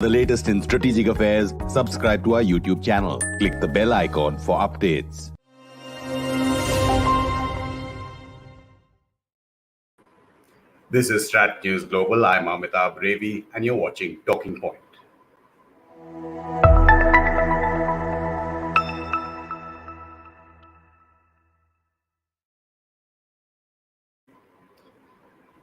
The latest in strategic affairs, subscribe to our YouTube channel. Click the bell icon for updates. This is StratNews Global. I'm Amitabh Revi, and you're watching Talking Point.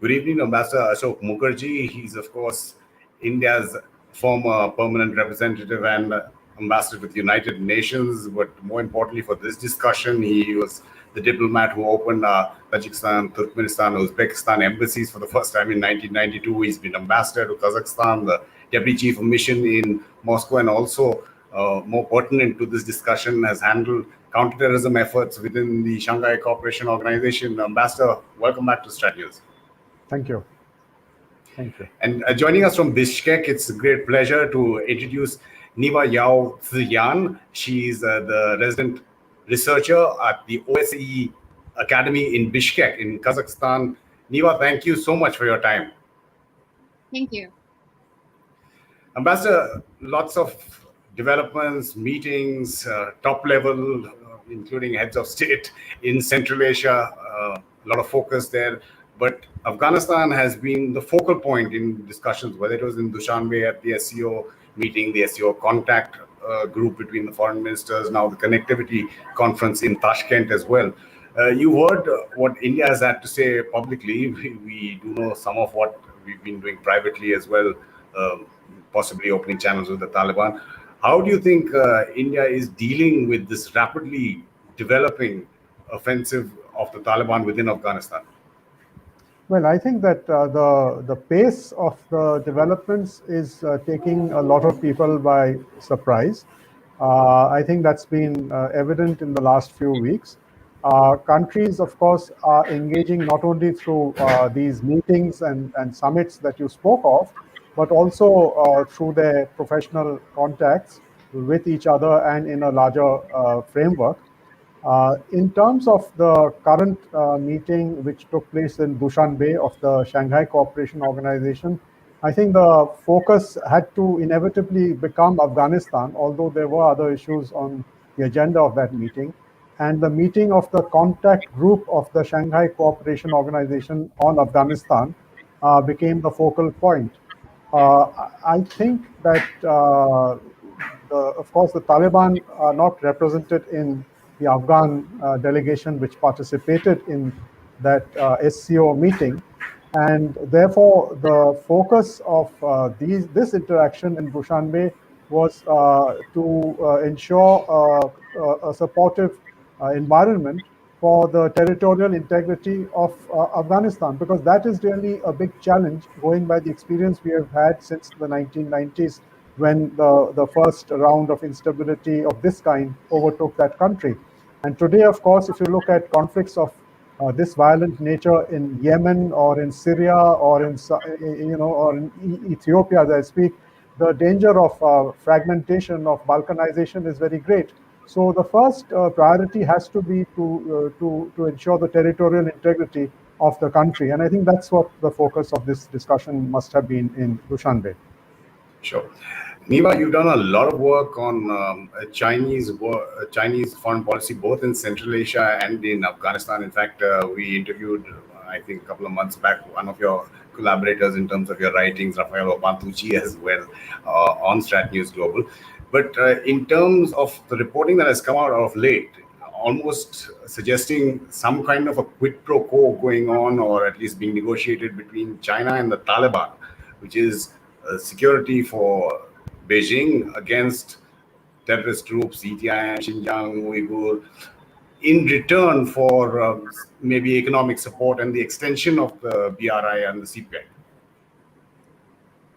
Good evening, Ambassador Asoke Mukerji. He's, of course, India's former permanent representative and ambassador with the United Nations. But more importantly for this discussion, he was the diplomat who opened Tajikistan, Turkmenistan, Uzbekistan embassies for the first time in 1992. He's been ambassador to Kazakhstan, the deputy chief of mission in Moscow, and also more pertinent to this discussion, has handled counterterrorism efforts within the Shanghai Cooperation Organization. Ambassador, welcome back to StratNews. Thank you. Thank you. And joining us from Bishkek, it's a great pleasure to introduce Niva Yao Ziyan. She's the resident researcher at the OSCE Academy in Bishkek in Kazakhstan. Niva, thank you so much for your time. Thank you. Ambassador, lots of developments, meetings, top level, including heads of state in Central Asia, a lot of focus there. But Afghanistan has been the focal point in discussions, whether it was in Dushanbe at the SCO meeting, the SCO Contact Group between the foreign ministers, now the Connectivity Conference in Tashkent as well. You heard what India has had to say publicly. We do know some of what we've been doing privately as well, possibly opening channels with the Taliban. How do you think India is dealing with this rapidly developing offensive of the Taliban within Afghanistan? Well, I think that the pace of the developments is taking a lot of people by surprise. I think that's been evident in the last few weeks. Countries, of course, are engaging not only through these meetings and summits that you spoke of, but also through their professional contacts with each other and in a larger framework. In terms of the current meeting which took place in Dushanbe of the Shanghai Cooperation Organization, I think the focus had to inevitably become Afghanistan, although there were other issues on the agenda of that meeting. And the meeting of the contact group of the Shanghai Cooperation Organization on Afghanistan became the focal point. I think that, of course, the Taliban are not represented in the Afghan delegation which participated in that SCO meeting. And therefore, the focus of this interaction in Dushanbe was to ensure a supportive environment for the territorial integrity of Afghanistan, because that is really a big challenge going by the experience we have had since the 1990s, when the first round of instability of this kind overtook that country. And today, of course, if you look at conflicts of this violent nature in Yemen or in Syria or in or in Ethiopia, as I speak, the danger of fragmentation, of balkanization is very great. So the first priority has to be to ensure the territorial integrity of the country, and I think that's what the focus of this discussion must have been in Dushanbe. Sure. Niva, you've done a lot of work on Chinese foreign policy, both in Central Asia and in Afghanistan. In fact, we interviewed, I think, a couple of months back, one of your collaborators in terms of your writings, Rafael Opantucci, as well, on StratNews Global. But in terms of the reporting that has come out of late, almost suggesting some kind of a quid pro quo going on, or at least being negotiated between China and the Taliban, which is security for Beijing against terrorist groups, ETI, Xinjiang, Uyghur, in return for maybe economic support and the extension of the BRI and the CPEC.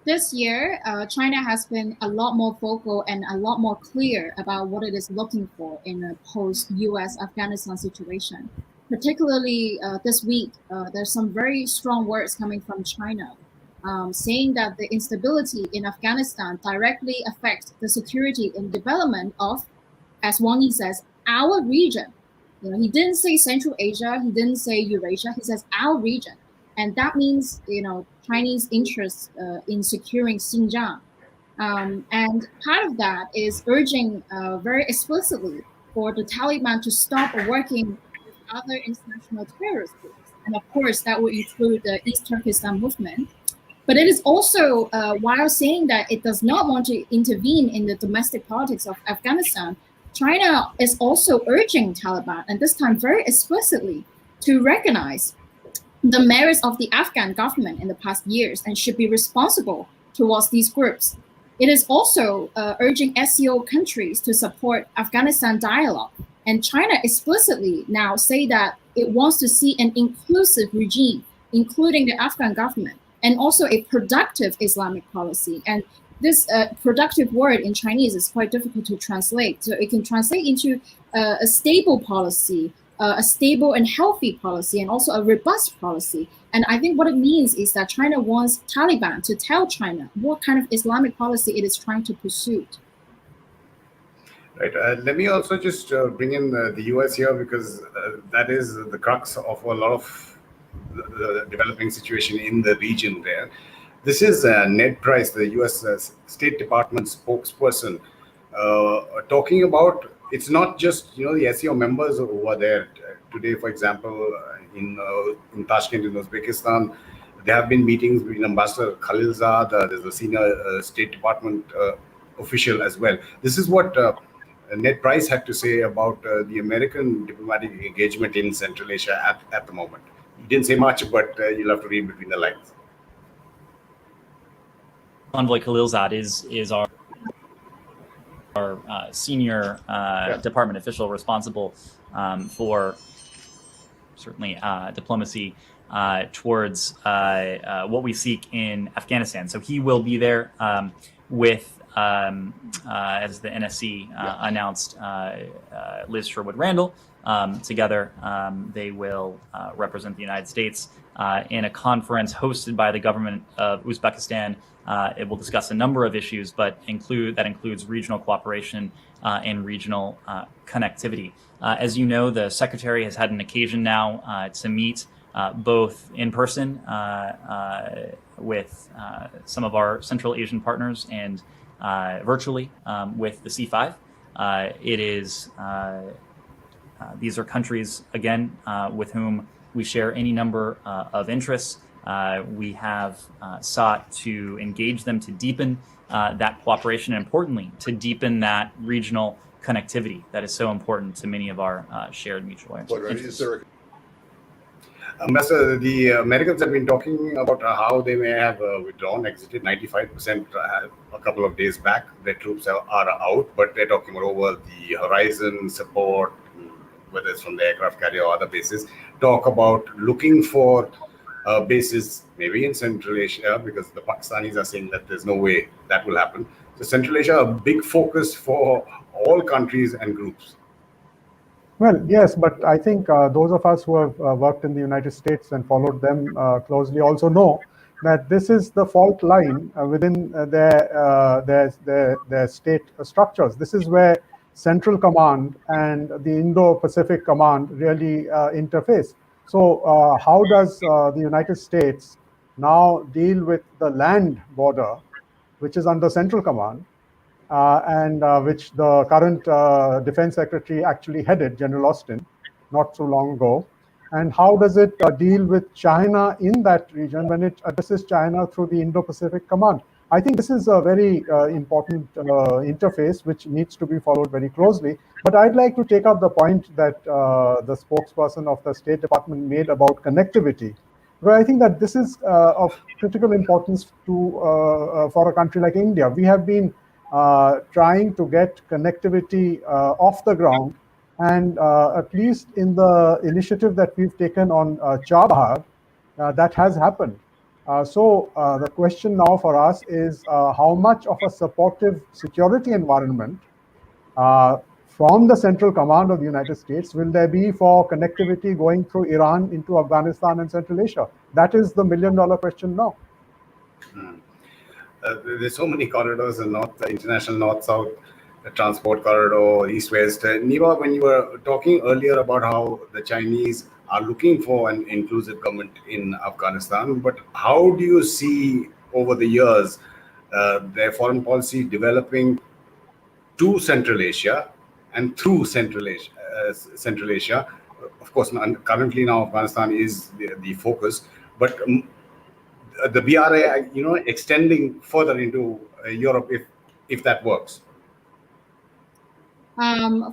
This year, China has been a lot more vocal and a lot more clear about what it is looking for in a post-US Afghanistan situation. Particularly this week, there's some very strong words coming from China, saying that the instability in Afghanistan directly affects the security and development of, as Wang Yi says, our region. You know, he didn't say Central Asia, he didn't say Eurasia, he says our region. And that means, Chinese interest in securing Xinjiang And part of that is urging very explicitly for the Taliban to stop working with other international terrorist groups. And of course, that would include the East Turkestan movement. But it is also, while saying that it does not want to intervene in the domestic politics of Afghanistan, China is also urging Taliban, and this time very explicitly, to recognize the merits of the Afghan government in the past years and should be responsible towards these groups. It is also urging SCO countries to support Afghanistan dialogue. And China explicitly now say that it wants to see an inclusive regime, including the Afghan government, and also a productive Islamic policy. And this productive word in Chinese is quite difficult to translate. So it can translate into a stable policy, a stable and healthy policy, and also a robust policy. And I think what it means is that China wants Taliban to tell China what kind of Islamic policy it is trying to pursue. Right. Let me also just bring in the US here, because that is the crux of a lot of the developing situation in the region there. This is Ned Price, the US State Department spokesperson, talking about it's not just the SCO members who are there today. For example, in Tashkent, in Uzbekistan, there have been meetings between Ambassador Khalilzad. There's a senior State Department official as well. This is what Ned Price had to say about the American diplomatic engagement in Central Asia at the moment. He didn't say much, but you'll have to read between the lines. Envoy Khalilzad is our senior department official responsible for certainly diplomacy towards what we seek in Afghanistan. So he will be there with, as the NSC announced, Liz Sherwood-Randall. Together, they will represent the United States in a conference hosted by the government of Uzbekistan. It will discuss a number of issues, but that includes regional cooperation and regional connectivity. As you know, the Secretary has had an occasion now to meet both in person with some of our Central Asian partners and virtually with the C5. These are countries, again, with whom we share any number of interests. We have sought to engage them to deepen that cooperation, and importantly, to deepen that regional connectivity that is so important to many of our shared mutual interests. Ambassador, the Americans have been talking about how they may have exited 95% a couple of days back. Their troops are out, but they're talking about over the horizon support, whether it's from the aircraft carrier or other bases, talk about looking for bases maybe in Central Asia, because the Pakistanis are saying that there's no way that will happen. So Central Asia, a big focus for all countries and groups. Well, yes, but I think those of us who have worked in the United States and followed them closely also know that this is the fault line within their state structures. This is where Central Command and the Indo-Pacific Command really interface. So how does the United States now deal with the land border, which is under Central Command, and which the current Defense Secretary actually headed, General Austin, not so long ago? And how does it deal with China in that region when it addresses China through the Indo-Pacific Command? I think this is a very important interface which needs to be followed very closely. But I'd like to take up the point that the spokesperson of the State Department made about connectivity. Well, I think that this is of critical importance for a country like India. We have been trying to get connectivity off the ground, and at least in the initiative that we've taken on Chabahar, that has happened. So the question now for us is how much of a supportive security environment from the Central Command of the United States will there be for connectivity going through Iran into Afghanistan and Central Asia? That is the million-dollar question now. There's so many corridors in international north-south transport corridor, east-west. Niva, when you were talking earlier about how the Chinese are looking for an inclusive government in Afghanistan, but how do you see over the years their foreign policy developing to Central Asia and through Central Asia. Of course, currently now Afghanistan is the focus, but the BRA, extending further into Europe if that works.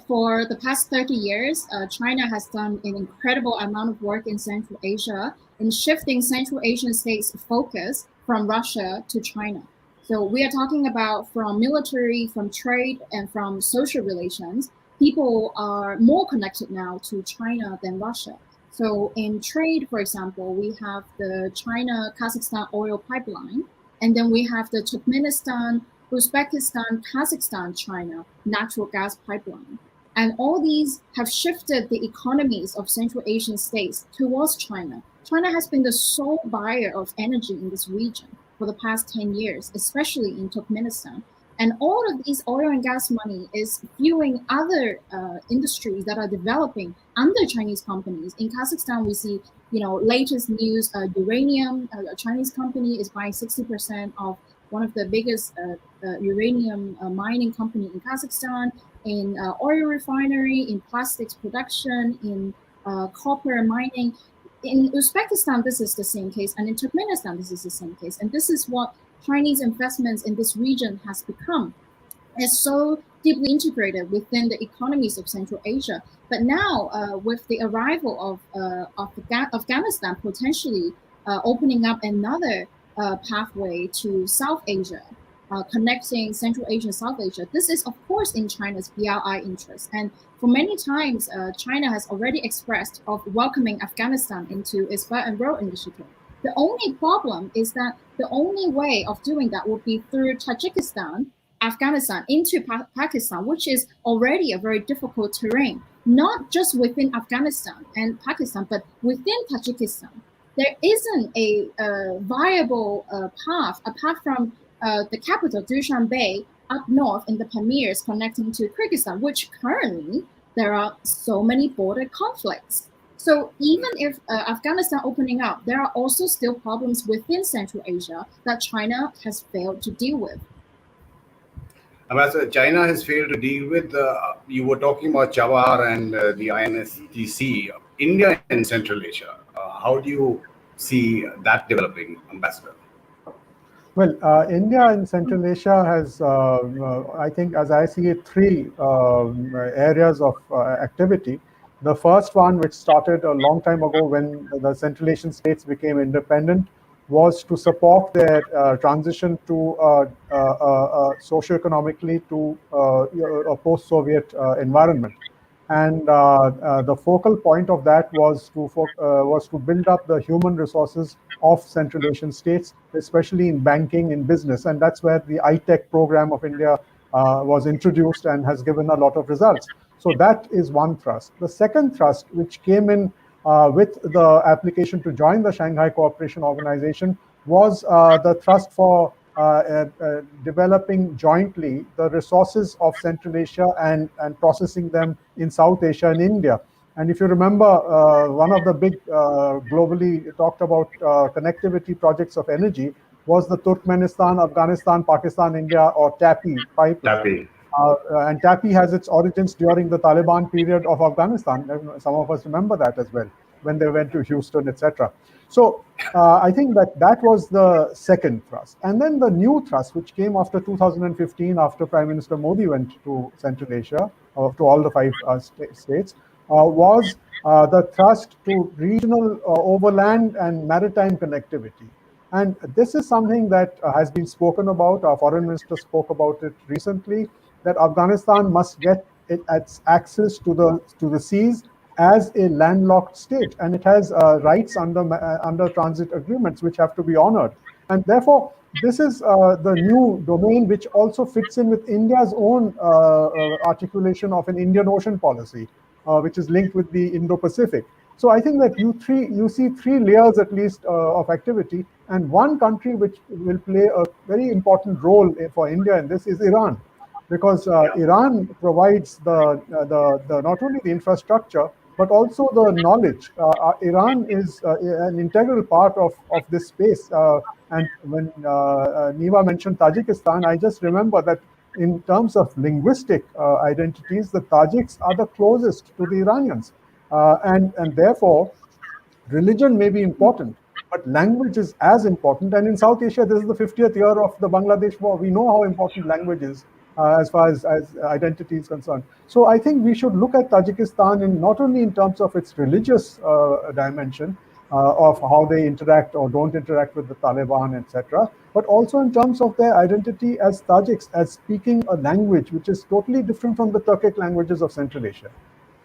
For the past 30 years, China has done an incredible amount of work in Central Asia in shifting Central Asian states' focus from Russia to China. So we are talking about from military, from trade, and from social relations. People are more connected now to China than Russia. So in trade, for example, we have the China-Kazakhstan oil pipeline, and then we have the Turkmenistan, Uzbekistan, Kazakhstan, China natural gas pipeline. And all these have shifted the economies of Central Asian states towards China. China has been the sole buyer of energy in this region for the past 10 years, especially in Turkmenistan. And all of these oil and gas money is fueling other industries that are developing under Chinese companies. In Kazakhstan, we see, latest news, uranium, a Chinese company is buying 60% of one of the biggest uranium mining company in Kazakhstan, in oil refinery, in plastics production, in copper mining. In Uzbekistan, this is the same case, and in Turkmenistan, this is the same case. And this is what Chinese investments in this region has become. It's so deeply integrated within the economies of Central Asia. But now, with the arrival of Afghanistan potentially opening up another pathway to South Asia, connecting Central Asia and South Asia. This is, of course, in China's BRI interest. And for many times, China has already expressed of welcoming Afghanistan into its Belt and Road Initiative. The only problem is that the only way of doing that would be through Tajikistan, Afghanistan, into Pakistan, which is already a very difficult terrain, not just within Afghanistan and Pakistan, but within Tajikistan. There isn't a viable path apart from the capital, Dushanbe, up north in the Pamirs connecting to Kyrgyzstan, which currently there are so many border conflicts. So even if Afghanistan opening up, there are also still problems within Central Asia that China has failed to deal with. Ambassador, China has failed to deal with, you were talking about Chabahar and the INSTC, India and Central Asia. How do you see that developing, Ambassador? Well, India and Central Asia has, I think, as I see it, three areas of activity. The first one, which started a long time ago when the Central Asian states became independent, was to support their transition to socio-economically to a post-Soviet environment. And the focal point of that was to build up the human resources of Central Asian states, especially in banking and business. And that's where the iTech program of India was introduced and has given a lot of results. So that is one thrust. The second thrust, which came in with the application to join the Shanghai Cooperation Organization, was the thrust for developing jointly the resources of Central Asia and processing them in South Asia and India. And if you remember, one of the big globally talked about connectivity projects of energy was the Turkmenistan, Afghanistan, Pakistan, India, or TAPI pipeline. And TAPI has its origins during the Taliban period of Afghanistan. Some of us remember that as well, when they went to Houston, etc. So I think that was the second thrust. And then the new thrust, which came after 2015, after Prime Minister Modi went to Central Asia, to all the five states, was the thrust to regional overland and maritime connectivity. And this is something that has been spoken about. Our foreign minister spoke about it recently, that Afghanistan must get its access to the seas as a landlocked state, and it has rights under transit agreements which have to be honored. And therefore, this is the new domain which also fits in with India's own articulation of an Indian Ocean policy, which is linked with the Indo-Pacific. So I think that you see three layers at least of activity, and one country which will play a very important role for India in this is Iran, because Iran provides the not only the infrastructure but also the knowledge. Iran is an integral part of this space. And when Niva mentioned Tajikistan, I just remember that in terms of linguistic identities, the Tajiks are the closest to the Iranians. And therefore, religion may be important, but language is as important. And in South Asia, this is the 50th year of the Bangladesh war. We know how important language is as far as identity is concerned. So I think we should look at Tajikistan in not only in terms of its religious dimension, of how they interact or don't interact with the Taliban, etc., but also in terms of their identity as Tajiks, as speaking a language which is totally different from the Turkic languages of Central Asia.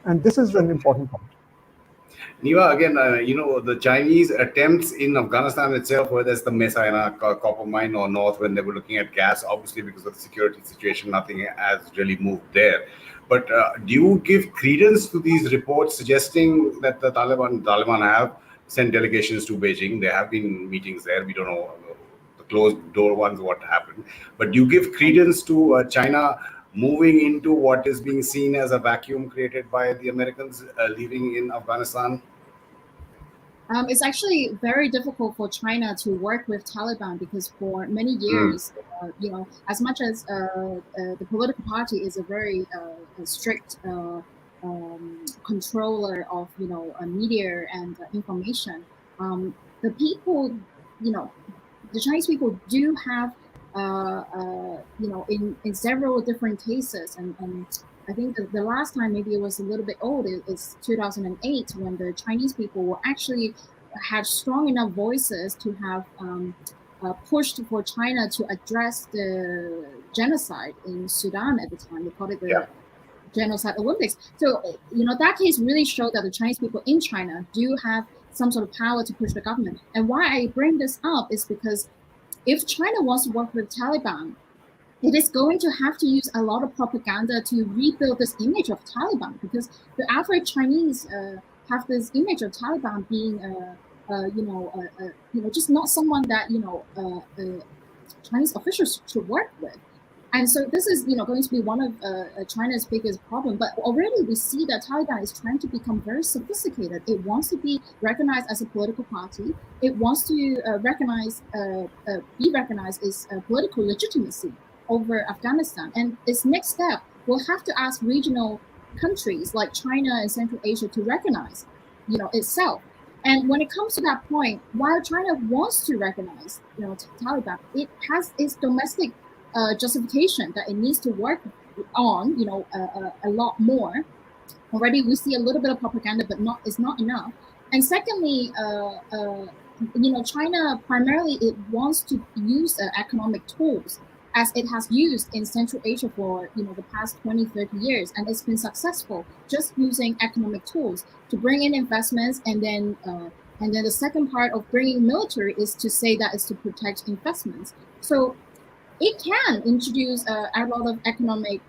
And this is an important point. Niva, again, the Chinese attempts in Afghanistan itself, whether it's the Mesa copper mine or north, when they were looking at gas, obviously because of the security situation, nothing has really moved there. But do you give credence to these reports suggesting that the Taliban have sent delegations to Beijing? There have been meetings there. We don't know the closed door ones, what happened. But do you give credence to China moving into what is being seen as a vacuum created by the Americans leaving in Afghanistan? It's actually very difficult for China to work with Taliban because for many years, as much as the political party is a very strict controller of media and information, the people, the Chinese people do have in several different cases, and I think the last time, maybe it was a little bit old, is 2008, when the Chinese people were actually had strong enough voices to have pushed for China to address the genocide in Sudan at the time. They called it the Genocide Olympics. So, that case really showed that the Chinese people in China do have some sort of power to push the government. And why I bring this up is because if China wants to work with Taliban, it is going to have to use a lot of propaganda to rebuild this image of Taliban, because the average Chinese have this image of Taliban being, just not someone that Chinese officials should work with. And so this is, going to be one of China's biggest problem. But already we see that Taliban is trying to become very sophisticated. It wants to be recognized as a political party. It wants to be recognized as political legitimacy over Afghanistan. And its next step will have to ask regional countries like China and Central Asia to recognize, itself. And when it comes to that point, while China wants to recognize, Taliban, it has its domestic justification that it needs to work on, a lot more. Already we see a little bit of propaganda, but it's not enough. And secondly, China primarily, it wants to use economic tools, as it has used in Central Asia for the past 20, 30 years, and it's been successful just using economic tools to bring in investments. And then the second part of bringing military is to say that it's to protect investments. So it can introduce a lot of economic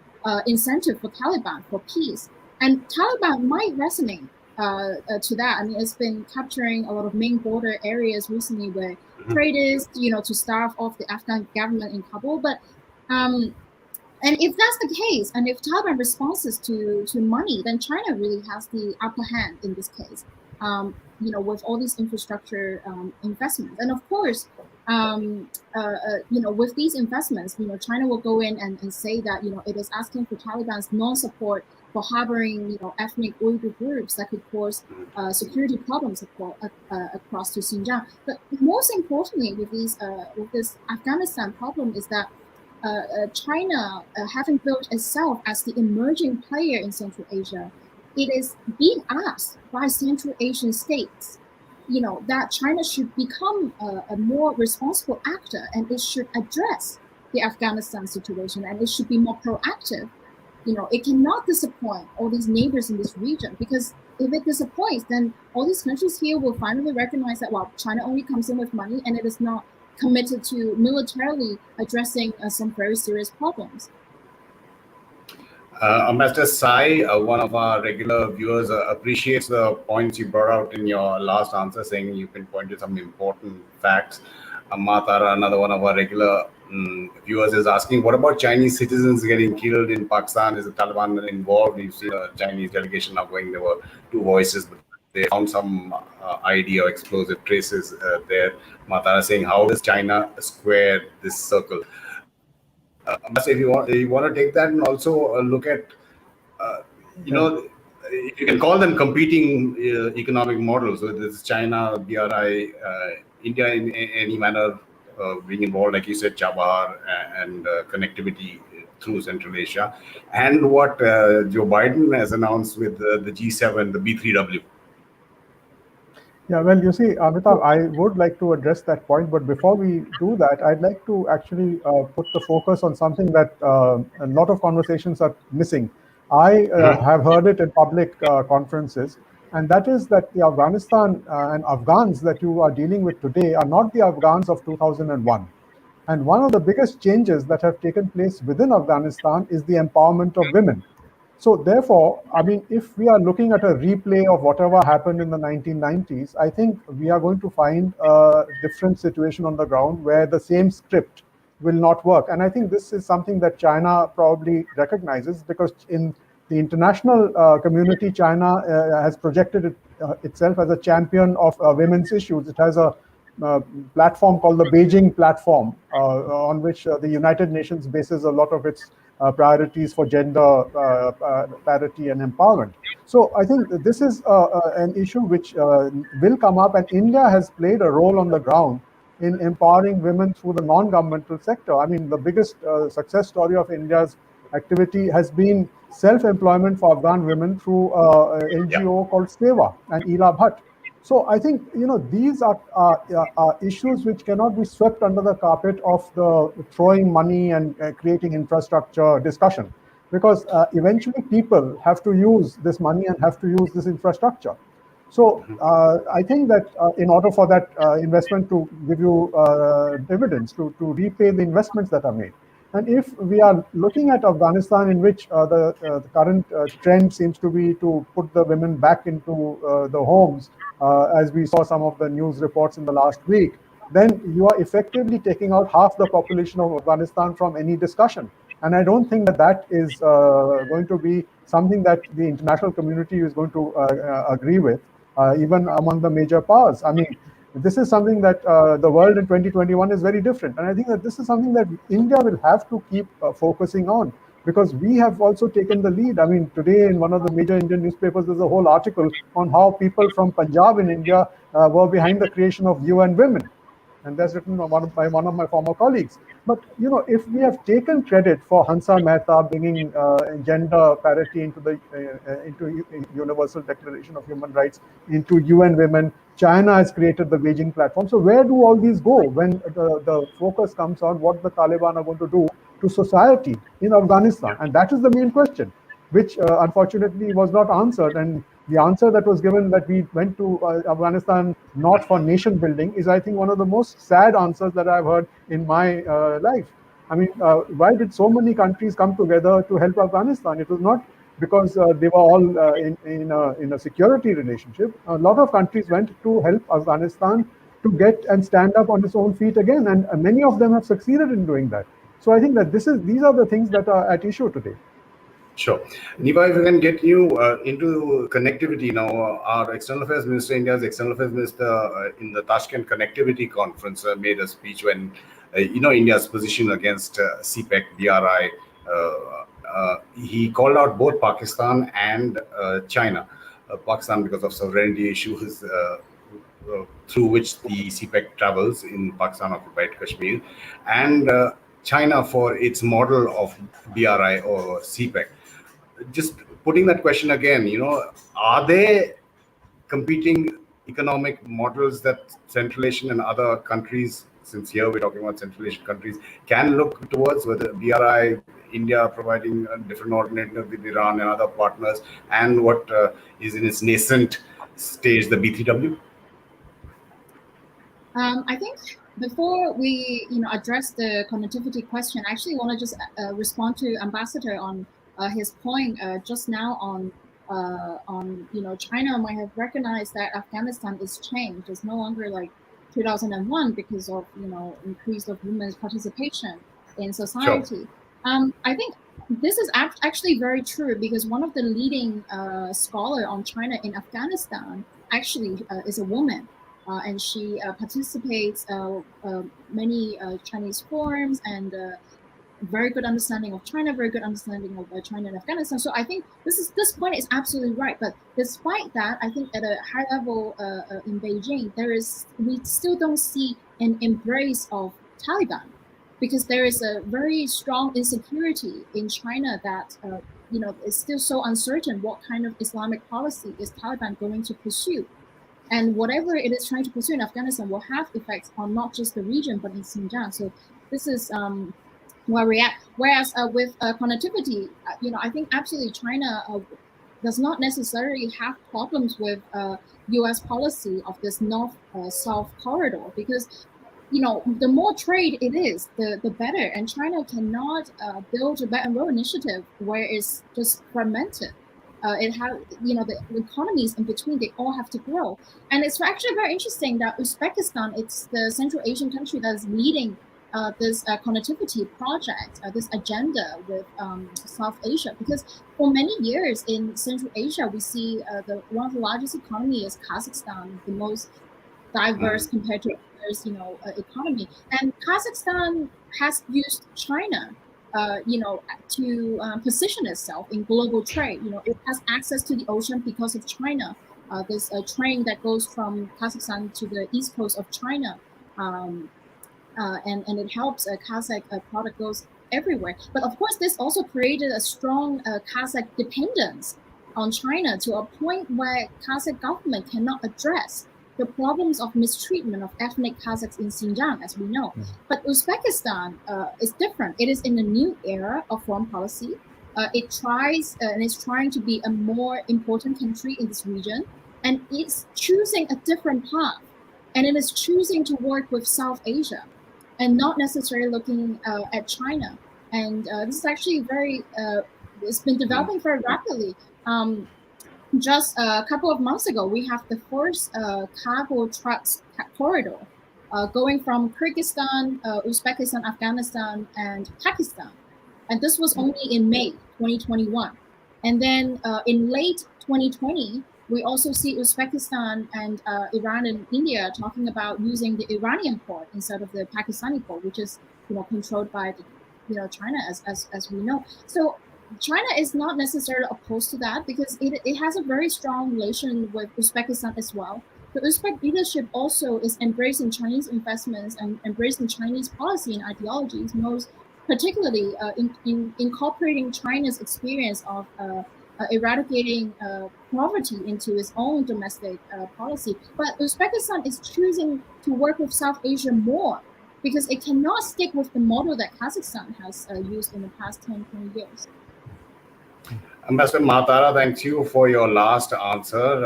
incentive for Taliban for peace, and Taliban might resonate to that. I mean, it's been capturing a lot of main border areas recently where trade is, to starve off the Afghan government in Kabul. But and if that's the case, and if Taliban responds to money, then China really has the upper hand in this case. With all these infrastructure investments, and of course, with these investments, China will go in and say that it is asking for Taliban's non-support for harboring ethnic Uyghur groups that could cause security problems across to Xinjiang. But most importantly, with this Afghanistan problem is that China, having built itself as the emerging player in Central Asia, it is being asked by Central Asian states, that China should become a more responsible actor, and it should address the Afghanistan situation, and it should be more proactive. It cannot disappoint all these neighbors in this region, because if it disappoints, then all these countries here will finally recognize that, well, China only comes in with money, and it is not committed to militarily addressing some very serious problems. Ambassador Sai, one of our regular viewers, appreciates the points you brought out in your last answer, saying you can point to some important facts. Matara, another one of our regular viewers is asking, what about Chinese citizens getting killed in Pakistan? Is the Taliban involved? We've seen a Chinese delegation now going. There were two voices, but they found some ID or explosive traces there. Matara saying, how does China square this circle? But if you want to take that and also look at, if you can call them competing economic models, whether it's China, BRI, India in any manner being involved, like you said, Chabahar and connectivity through Central Asia, and what Joe Biden has announced with the G7, the B3W. Yeah, well, you see, Amitabh, I would like to address that point, but before we do that, I'd like to actually put the focus on something that a lot of conversations are missing. I have heard it in public conferences, and that is that the Afghanistan and Afghans that you are dealing with today are not the Afghans of 2001. And one of the biggest changes that have taken place within Afghanistan is the empowerment of women. So therefore, I mean, if we are looking at a replay of whatever happened in the 1990s, I think we are going to find a different situation on the ground where the same script will not work. And I think this is something that China probably recognizes, because in the international community, China has projected itself as a champion of women's issues. It has a platform called the Beijing platform, on which the United Nations bases a lot of its priorities for gender parity and empowerment. So I think this is an issue which will come up, and India has played a role on the ground in empowering women through the non-governmental sector. I mean, the biggest success story of India's activity has been self-employment for Afghan women through an NGO called Seva and Ela Bhatt. So I think, these are issues which cannot be swept under the carpet of the throwing money and creating infrastructure discussion, because eventually people have to use this money and have to use this infrastructure. So I think that in order for that investment to give you dividends, to repay the investments that are made. And if we are looking at Afghanistan, in which the current trend seems to be to put the women back into the homes, as we saw some of the news reports in the last week, then you are effectively taking out half the population of Afghanistan from any discussion. And I don't think that that is going to be something that the international community is going to agree with, even among the major powers. I mean, this is something that the world in 2021 is very different. And I think that this is something that India will have to keep focusing on, because we have also taken the lead. I mean, today in one of the major Indian newspapers, there's a whole article on how people from Punjab in India were behind the creation of UN Women. And that's written by one of my former colleagues. But, if we have taken credit for Hansa Mehta bringing gender parity into the into Universal Declaration of Human Rights, into UN Women, China has created the Beijing platform. So where do all these go when the focus comes on what the Taliban are going to do to society in Afghanistan? And that is the main question, which unfortunately was not answered. And the answer that was given, that we went to Afghanistan not for nation building, is, I think, one of the most sad answers that I've heard in my life. I mean, why did so many countries come together to help Afghanistan? It was not because they were all in a security relationship. A lot of countries went to help Afghanistan to get and stand up on its own feet again, and many of them have succeeded in doing that. So I think that these are the things that are at issue today. Sure. Niva, if we can get you into connectivity now, our External Affairs Minister, India's External Affairs Minister, in the Tashkent Connectivity Conference, made a speech when, India's position against CPEC, BRI. He called out both Pakistan and China. Pakistan because of sovereignty issues through which the CPEC travels in Pakistan-occupied Kashmir, and China for its model of BRI or CPEC. Just putting that question again, are there competing economic models that Central Asian and other countries, since here we're talking about Central Asian countries, can look towards, whether BRI, India providing a different alternative with Iran and other partners, and what is in its nascent stage, the B3W? I think before we address the connectivity question, I actually want to just respond to Ambassador on his point just now on China might have recognized that Afghanistan is changed. It's no longer like 2001 because of increase of women's participation in society. Sure. I think this is actually very true because one of the leading scholar on China in Afghanistan actually is a woman. And she participates many Chinese forums and very good understanding of China, very good understanding of China and Afghanistan. So I think this point is absolutely right. But despite that, I think at a high level in Beijing, we still don't see an embrace of Taliban, because there is a very strong insecurity in China that is still so uncertain what kind of Islamic policy is Taliban going to pursue. And whatever it is trying to pursue in Afghanistan will have effects on not just the region, but in Xinjiang. So this is where we at. Whereas with connectivity, I think absolutely China does not necessarily have problems with U.S. policy of this north-south corridor, because the more trade it is, the better. And China cannot build a Belt and Road Initiative where it's just fragmented. It has, the economies in between, they all have to grow. And it's actually very interesting that Uzbekistan, it's the Central Asian country that's leading this connectivity project, this agenda with South Asia, because for many years in Central Asia, we see one of the largest economy is Kazakhstan, the most diverse compared to others, economy. And Kazakhstan has used China to position itself in global trade. It has access to the ocean because of China. There's a train that goes from Kazakhstan to the east coast of China, and it helps Kazakh product goes everywhere. But of course, this also created a strong Kazakh dependence on China to a point where Kazakh government cannot address the problems of mistreatment of ethnic Kazakhs in Xinjiang, as we know. But Uzbekistan is different. It is in a new era of foreign policy. It tries and is trying to be a more important country in this region, and it's choosing a different path. And it is choosing to work with South Asia and not necessarily looking at China. And this is actually it's been developing very rapidly. Just a couple of months ago, we have the first cargo trucks corridor going from Kyrgyzstan, Uzbekistan, Afghanistan, and Pakistan. And this was only in May 2021. And then in late 2020, we also see Uzbekistan and Iran and India talking about using the Iranian port instead of the Pakistani port, which is controlled by China, as we know. So China is not necessarily opposed to that because it has a very strong relation with Uzbekistan as well. The Uzbek leadership also is embracing Chinese investments and embracing Chinese policy and ideologies, most particularly in incorporating China's experience of eradicating poverty into its own domestic policy. But Uzbekistan is choosing to work with South Asia more because it cannot stick with the model that Kazakhstan has used in the past 10, 20 years. Ambassador Matara, thanks you for your last answer.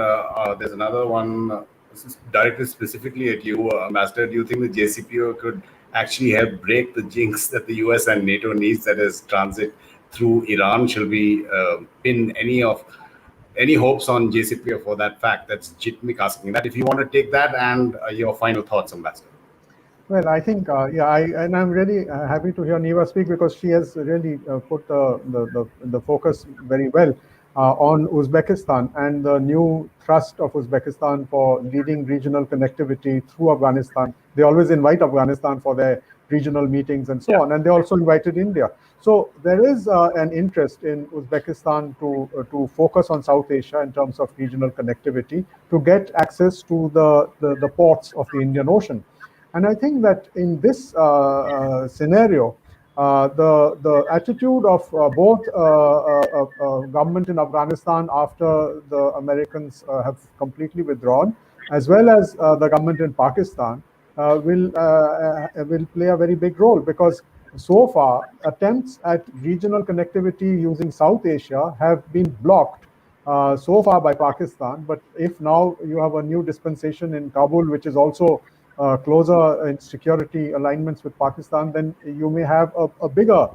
There's another one. This is directed specifically at you, Ambassador. Do you think the JCPO could actually help break the jinx that the US and NATO needs, that is transit through Iran? Shall we pin any hopes on JCPO for that fact? That's Jitmik asking that. If you want to take that and your final thoughts, Ambassador. Well, I think, I'm really happy to hear Niva speak because she has really put the focus very well on Uzbekistan and the new thrust of Uzbekistan for leading regional connectivity through Afghanistan. They always invite Afghanistan for their regional meetings and so on, and they also invited India. So there is an interest in Uzbekistan to focus on South Asia in terms of regional connectivity to get access to the ports of the Indian Ocean. And I think that in this scenario, the attitude of both government in Afghanistan after the Americans have completely withdrawn, as well as the government in Pakistan, will play a very big role, because so far attempts at regional connectivity using South Asia have been blocked so far by Pakistan. But if now you have a new dispensation in Kabul, which is also closer in security alignments with Pakistan, then you may have a bigger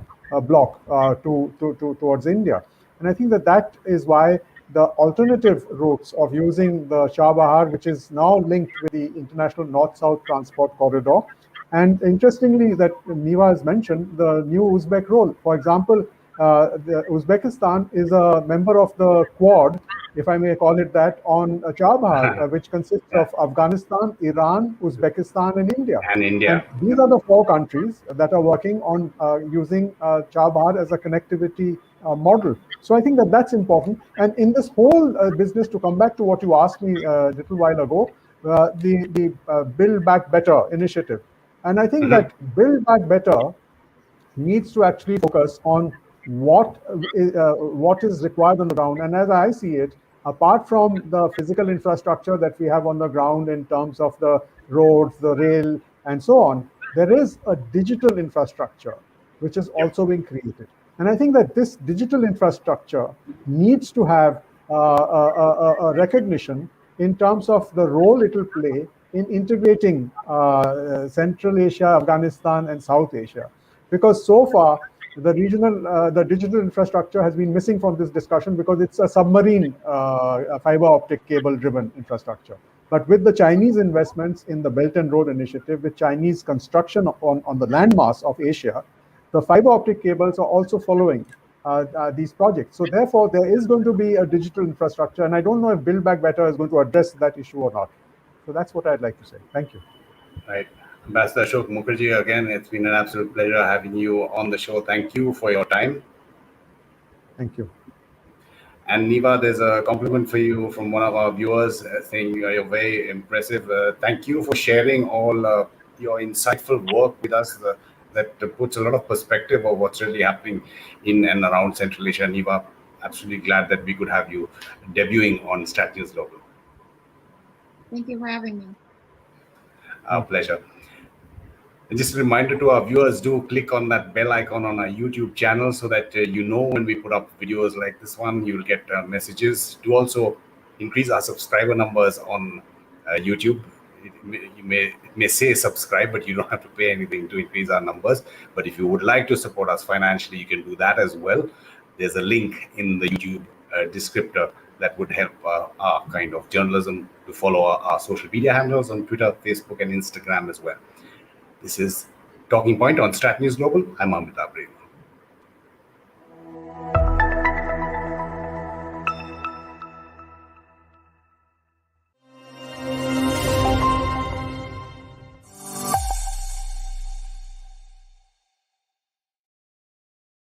block towards India. And I think that is why the alternative routes of using the Chabahar, which is now linked with the international north-south transport corridor. And interestingly, that Niva has mentioned the new Uzbek role. For example, Uzbekistan is a member of the Quad, if I may call it that, on Chabahar, which consists of Afghanistan, Iran, Uzbekistan, and India. And India. And these are the 4 countries that are working on using Chabahar as a connectivity model. So I think that that's important. And in this whole business, to come back to what you asked me a little while ago, the Build Back Better initiative. And I think that Build Back Better needs to actually focus on what is required on the ground. And as I see it, apart from the physical infrastructure that we have on the ground in terms of the roads, the rail, and so on, there is a digital infrastructure which is also being created. And I think that this digital infrastructure needs to have a recognition in terms of the role it will play in integrating Central Asia, Afghanistan, and South Asia. Because so far, the digital infrastructure has been missing from this discussion because it's a submarine fiber optic cable driven infrastructure. But with the Chinese investments in the Belt and Road Initiative, with Chinese construction on the landmass of Asia, the fiber optic cables are also following these projects. So therefore, there is going to be a digital infrastructure, and I don't know if Build Back Better is going to address that issue or not. So that's what I'd like to say. Thank you. Right. Ambassador Asoke Mukerji, again, it's been an absolute pleasure having you on the show. Thank you for your time. Thank you. And Niva, there's a compliment for you from one of our viewers saying you're very impressive. Thank you for sharing all your insightful work with us that puts a lot of perspective of what's really happening in and around Central Asia. Niva, absolutely glad that we could have you debuting on StratNews Global. Thank you for having me. Our pleasure. And just a reminder to our viewers, do click on that bell icon on our YouTube channel so that you know when we put up videos like this one, you'll get messages. Do also increase our subscriber numbers on YouTube. It may say subscribe, but you don't have to pay anything to increase our numbers. But if you would like to support us financially, you can do that as well. There's a link in the YouTube descriptor that would help our kind of journalism to follow our social media handles on Twitter, Facebook, and Instagram as well. This is Talking Point on StratNews Global. I'm Amitabh.